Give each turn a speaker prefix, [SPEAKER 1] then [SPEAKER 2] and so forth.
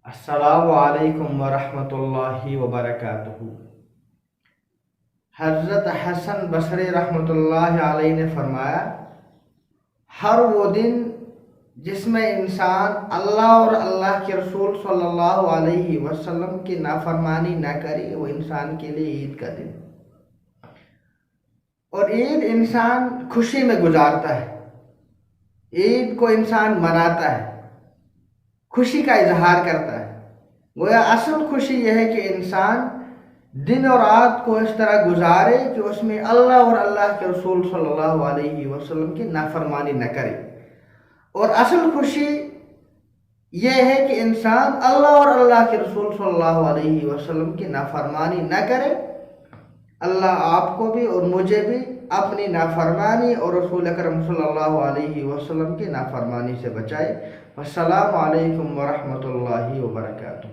[SPEAKER 1] السلام علیکم ورحمۃ اللہ وبرکاتہ۔ حضرت حسن بصری رحمۃ اللہ علیہ نے فرمایا، ہر وہ دن جس میں انسان اللہ اور اللہ کے رسول صلی اللہ علیہ وسلم کی نافرمانی نہ کرے، وہ انسان کے لیے عید کا دن۔ اور عید انسان خوشی میں گزارتا ہے، عید کو انسان مناتا ہے، خوشی کا اظہار کرتا ہے۔ گویا اصل خوشی یہ ہے کہ انسان دن اور رات کو اس طرح گزارے کہ اس میں اللہ اور اللہ کے رسول صلی اللہ علیہ وسلم کی نافرمانی نہ کرے۔ اور اصل خوشی یہ ہے کہ انسان اللہ اور اللہ کے رسول صلی اللہ علیہ وسلم کی نافرمانی نہ کرے۔ اللہ آپ کو بھی اور مجھے بھی اپنی نافرمانی اور رسول اکرم صلی اللہ علیہ وسلم کی نافرمانی سے بچائے۔ السلام علیکم ورحمۃ اللہ وبرکاتہ۔